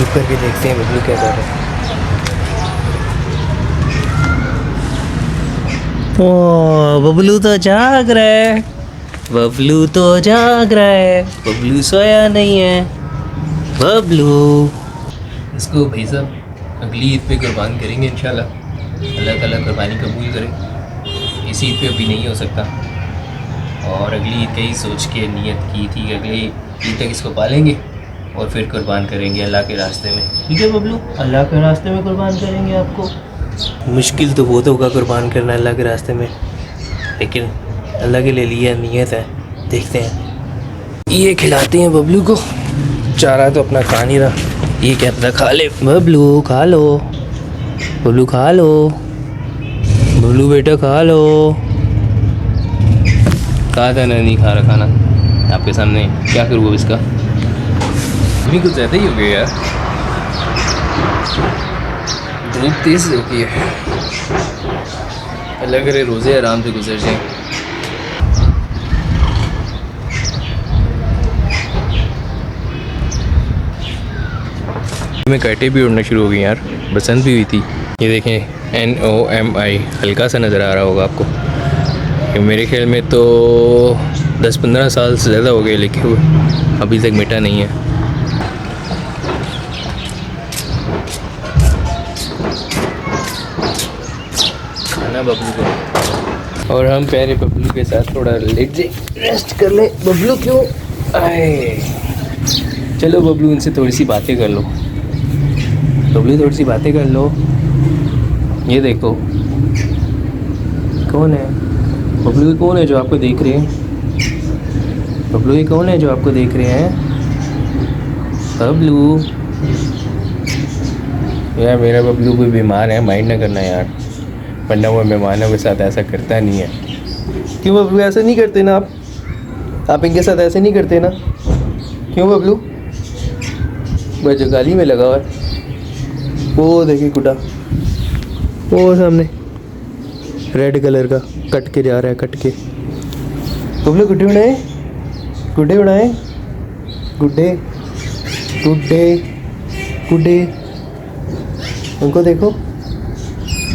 चुप करके देखते हैं बबलू क्या कर रहा है। ओ बबलू तो जाग रहा है, बबलू तो जाग रहा है, बबलू सोया नहीं है। बबलू इसको भाई साहब अगली ईद पे कुर्बान करेंगे इंशाल्लाह। अल्लाह ताला कुर्बानी कबूल करे। इस ईद पे अभी नहीं हो सकता, और अगली ईद का ही सोच के नियत की थी कि अगली ईद तक इसको पालेंगे और फिर कुर्बान करेंगे अल्लाह के रास्ते में। ठीक है बबलू, अल्लाह के रास्ते में कुर्बान करेंगे आपको। मुश्किल तो बहुत होगा कुर्बान करना अल्लाह के रास्ते में, लेकिन अल्लाह के लिए लिया नियत है, देखते हैं। ये खिलाते हैं बबलू को, चारा तो अपना खा नहीं रहा, ये क्या पता खा ले। बबलू खा लो, बबलू खा लो, बबलू बेटा खा लो। कहा था ना नहीं खा रहा खाना आपके सामने, क्या करूँ अब इसका। अभी कुछ ज़्यादा ही हो गया यार, धूप तेज़ हो गई है। अल्लाह करे रोज़े आराम से गुजर जाएं। में कांटे भी उड़ना शुरू हो गई यार, बसंत भी हुई थी। ये देखें NOMI हल्का सा नज़र आ रहा होगा आपको। ये मेरे ख्याल में तो 10-15 साल से ज़्यादा हो गए लिखे हुए, अभी तक मिटा नहीं है। खाना बबलू को, और हम प्यारे बबलू के साथ थोड़ा लेट जाए, रेस्ट कर ले। बबलू क्यों आए, चलो बबलू उनसे थोड़ी सी बातें कर लो, बबलू थोड़ी सी बातें कर लो। ये देखो कौन है बबलू, ये कौन है जो आपको देख रहे हैं। बबलू ये कौन है जो आपको देख रहे हैं। बबलू यार, मेरा बबलू कोई बीमार है, माइंड ना करना यार, वरना वो मेहमानों के साथ ऐसा करता नहीं है। क्यों बबलू ऐसा नहीं करते ना आप इनके साथ ऐसे नहीं करते ना, क्यों बबलू। बस जो गाली में लगा हुआ है, वो देखिए गुड्डा, वो सामने रेड कलर का कट के जा रहा है, कट के। बबलू गुड्डे उड़ाए, गुड्डे उड़ाए, गुड्डे गुड्डे गुड्डे। उनको देखो,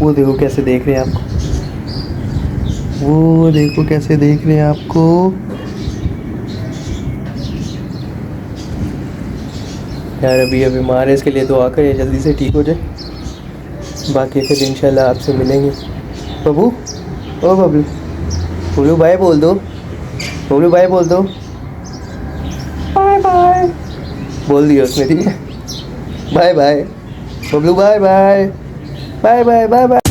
वो देखो कैसे देख रहे हैं आपको, वो देखो कैसे देख रहे हैं आपको। यार अभी बीमार है, इसके लिए दुआ करें जल्दी से ठीक हो जाए, बाकी फिर इंशाल्लाह आपसे मिलेंगे। बबू, ओ बबलू, बबलू बाय बोल दो, बबलू बाय बोल दो। बाय बाय बोल दिया उसने, ठीक है। Bye bye Bablu, bye bye, bye bye bye bye.